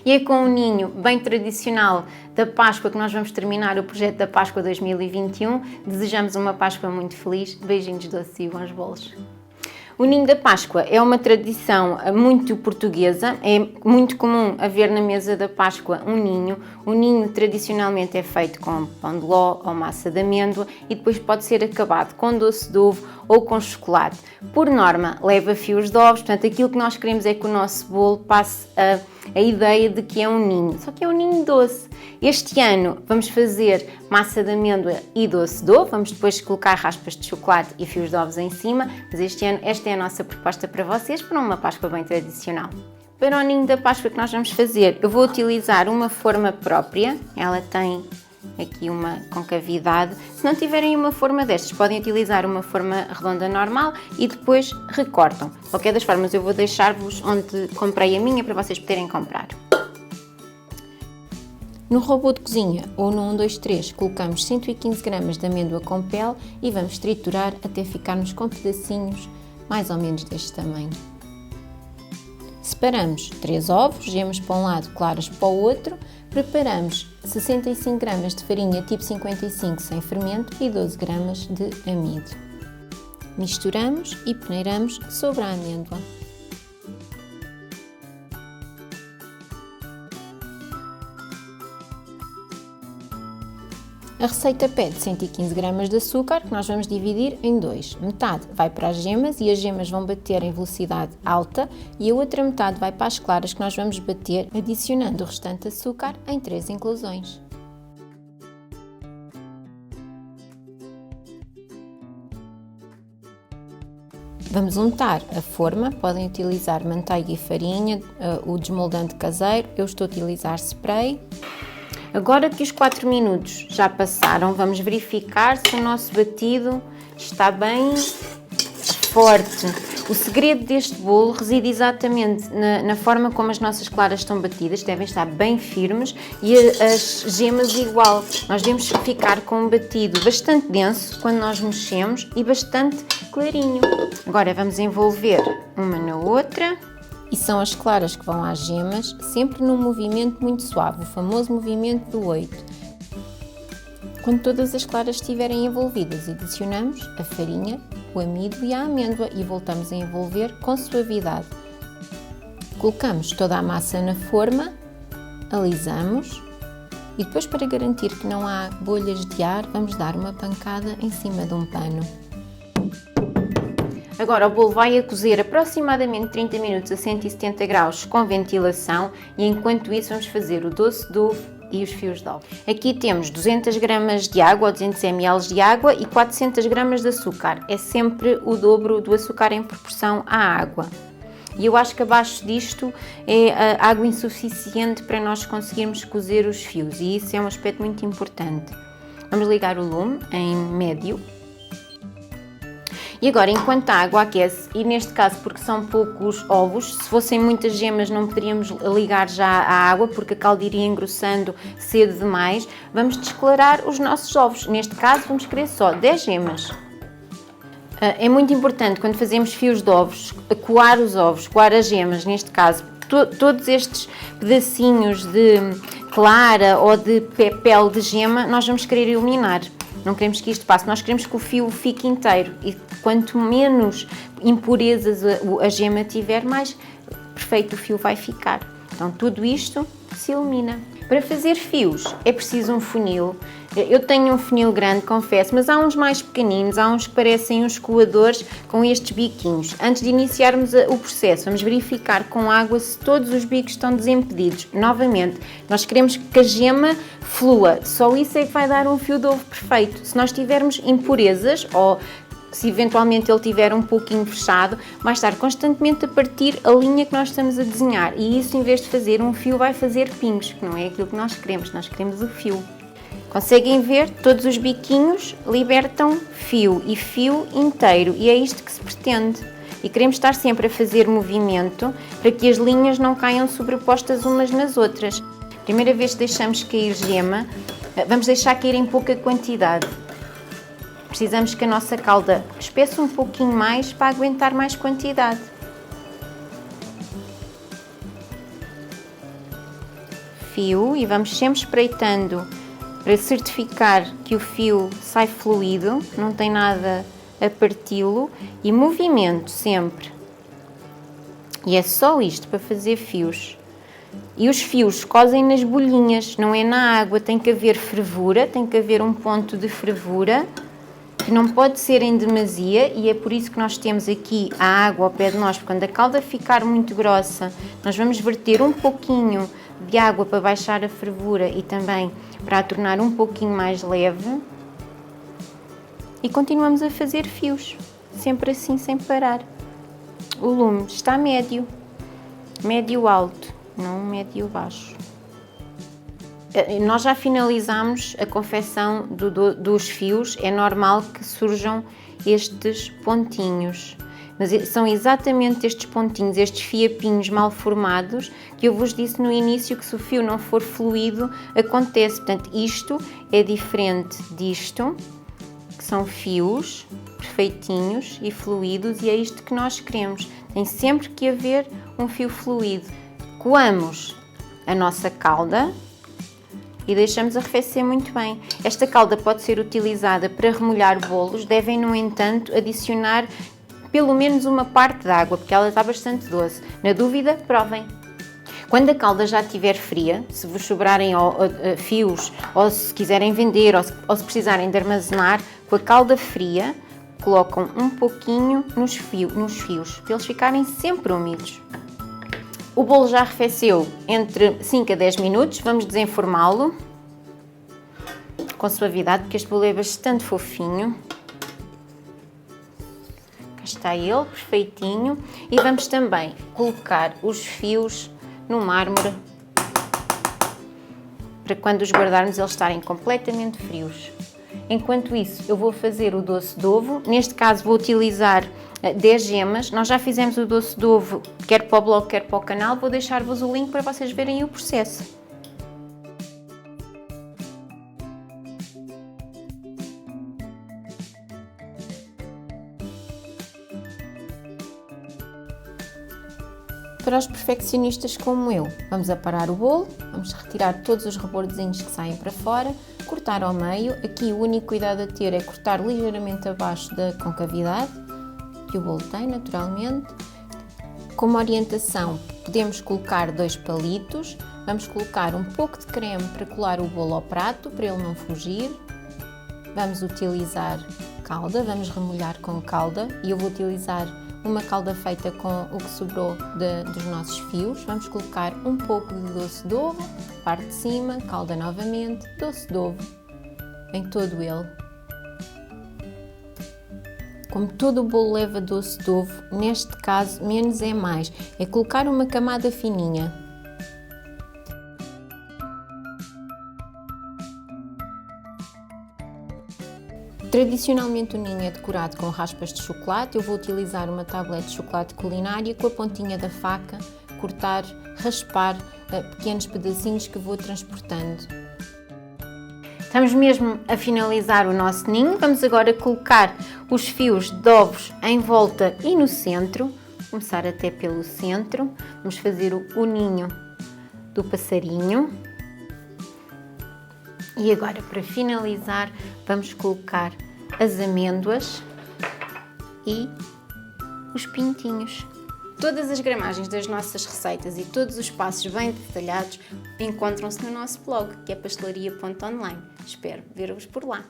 E é com um ninho bem tradicional da Páscoa que nós vamos terminar o projeto da Páscoa 2021. Desejamos uma Páscoa muito feliz. Beijinhos doces e bons bolos. O ninho da Páscoa é uma tradição muito portuguesa, é muito comum haver na mesa da Páscoa um ninho. O ninho tradicionalmente é feito com pão de ló ou massa de amêndoa e depois pode ser acabado com doce de ovo ou com chocolate. Por norma, leva fios de ovos, portanto aquilo que nós queremos é que o nosso bolo passe a ideia de que é um ninho, só que é um ninho doce. Este ano vamos fazer massa de amêndoa e doce de ovo, vamos depois colocar raspas de chocolate e fios de ovos em cima, mas este ano esta é a nossa proposta para vocês, para uma Páscoa bem tradicional. Para o ninho da Páscoa que nós vamos fazer, eu vou utilizar uma forma própria, ela tem aqui uma concavidade. Se não tiverem uma forma destas, podem utilizar uma forma redonda normal e depois recortam. De qualquer das formas, eu vou deixar-vos onde comprei a minha para vocês poderem comprar. No robô de cozinha ou no 123 colocamos 115 gramas de amêndoa com pele e vamos triturar até ficarmos com pedacinhos mais ou menos deste tamanho. Separamos 3 ovos, gemas para um lado, claras para o outro. Preparamos 65 gramas de farinha tipo 55 sem fermento e 12 gramas de amido. Misturamos e peneiramos sobre a amêndoa. A receita pede 115 gramas de açúcar, que nós vamos dividir em dois. Metade vai para as gemas e as gemas vão bater em velocidade alta e a outra metade vai para as claras, que nós vamos bater adicionando o restante açúcar em 3 inclusões. Vamos untar a forma, podem utilizar manteiga e farinha, o desmoldante caseiro, eu estou a utilizar spray. Agora que os 4 minutos já passaram, vamos verificar se o nosso batido está bem forte. O segredo deste bolo reside exatamente na forma como as nossas claras estão batidas, devem estar bem firmes e as gemas igual. Nós devemos ficar com um batido bastante denso quando nós mexemos e bastante clarinho. Agora vamos envolver uma na outra. E são as claras que vão às gemas, sempre num movimento muito suave, o famoso movimento do 8. Quando todas as claras estiverem envolvidas, adicionamos a farinha, o amido e a amêndoa e voltamos a envolver com suavidade. Colocamos toda a massa na forma, alisamos e depois, para garantir que não há bolhas de ar, vamos dar uma pancada em cima de um pano. Agora o bolo vai a cozer aproximadamente 30 minutos a 170 graus com ventilação e enquanto isso vamos fazer o doce de ovo e os fios de ovos. Aqui temos 200 gramas de água ou 200 ml de água e 400 gramas de açúcar. É sempre o dobro do açúcar em proporção à água. E eu acho que abaixo disto é água insuficiente para nós conseguirmos cozer os fios e isso é um aspecto muito importante. Vamos ligar o lume em médio. E agora, enquanto a água aquece, e neste caso porque são poucos ovos, se fossem muitas gemas não poderíamos ligar já a água porque a calda iria engrossando cedo demais, vamos desclarar os nossos ovos. Neste caso vamos querer só 10 gemas. É muito importante quando fazemos fios de ovos, coar os ovos, coar as gemas, neste caso, todos estes pedacinhos de clara ou de pele de gema nós vamos querer eliminar. Não queremos que isto passe, nós queremos que o fio fique inteiro e quanto menos impurezas a gema tiver, mais perfeito o fio vai ficar. Então tudo isto se elimina. Para fazer fios é preciso um funil. Eu tenho um funil grande, confesso, mas há uns mais pequeninos, há uns que parecem uns coadores com estes biquinhos. Antes de iniciarmos o processo, vamos verificar com água se todos os bicos estão desimpedidos. Novamente, nós queremos que a gema flua, só isso é que vai dar um fio de ovo perfeito. Se nós tivermos impurezas ou se eventualmente ele estiver um pouquinho fechado, vai estar constantemente a partir a linha que nós estamos a desenhar e isso, em vez de fazer um fio, vai fazer pingos, que não é aquilo que nós queremos o fio. Conseguem ver? Todos os biquinhos libertam fio e fio inteiro e é isto que se pretende. E queremos estar sempre a fazer movimento para que as linhas não caiam sobrepostas umas nas outras. Primeira vez que deixamos cair gema, vamos deixar cair em pouca quantidade. Precisamos que a nossa calda espeça um pouquinho mais para aguentar mais quantidade. fio e vamos sempre espreitando para certificar que o fio sai fluido, não tem nada a parti-lo, e movimento sempre. E é só isto para fazer fios. E os fios cozem nas bolhinhas, não é na água, tem que haver fervura, tem que haver um ponto de fervura, que não pode ser em demasia, e é por isso que nós temos aqui a água ao pé de nós. Quando a calda ficar muito grossa, nós vamos verter um pouquinho de água para baixar a fervura e também para a tornar um pouquinho mais leve. E continuamos a fazer fios, sempre assim, sem parar. O lume está médio, médio alto, não médio baixo. Nós já finalizamos a confecção dos fios, é normal que surjam estes pontinhos, mas são exatamente estes pontinhos, estes fiapinhos mal formados, que eu vos disse no início que se o fio não for fluido, acontece. Portanto, isto é diferente disto, que são fios perfeitinhos e fluidos, e é isto que nós queremos. Tem sempre que haver um fio fluido. Coamos a nossa calda e deixamos arrefecer muito bem. Esta calda pode ser utilizada para remolhar bolos, devem, no entanto, adicionar pelo menos uma parte de água, porque ela está bastante doce. Na dúvida, provem. Quando a calda já estiver fria, se vos sobrarem fios, ou se quiserem vender, ou se precisarem de armazenar, com a calda fria, colocam um pouquinho nos fios, para eles ficarem sempre úmidos. O bolo já arrefeceu entre 5 a 10 minutos, vamos desenformá-lo com suavidade, porque este bolo é bastante fofinho. Cá está ele, perfeitinho. E vamos também colocar os fios no mármore, para quando os guardarmos eles estarem completamente frios. Enquanto isso, eu vou fazer o doce de ovo. Neste caso vou utilizar 10 gemas. Nós já fizemos o doce de ovo, quer para o blog, quer para o canal. Vou deixar-vos o link para vocês verem o processo. Para os perfeccionistas como eu, vamos aparar o bolo, vamos retirar todos os rebordozinhos que saem para fora, cortar ao meio. Aqui o único cuidado a ter é cortar ligeiramente abaixo da concavidade que o bolo tem, naturalmente. Como orientação, podemos colocar 2 palitos. Vamos colocar um pouco de creme para colar o bolo ao prato, para ele não fugir. Vamos utilizar calda, vamos remolhar com calda, e eu vou utilizar uma calda feita com o que sobrou dos nossos fios. Vamos colocar um pouco de doce de ovo, parte de cima, calda novamente, doce de ovo em todo ele. Como todo o bolo leva doce de ovo, neste caso menos é mais, é colocar uma camada fininha. Tradicionalmente o ninho é decorado com raspas de chocolate. Eu vou utilizar uma tablete de chocolate culinário, com a pontinha da faca, cortar, raspar pequenos pedacinhos que vou transportando. Estamos mesmo a finalizar o nosso ninho. Vamos agora colocar os fios de ovos em volta e no centro. Começar até pelo centro. Vamos fazer o ninho do passarinho. E agora, para finalizar, vamos colocar as amêndoas e os pintinhos. Todas as gramagens das nossas receitas e todos os passos bem detalhados encontram-se no nosso blog, que é pastelaria.online. Espero ver-vos por lá.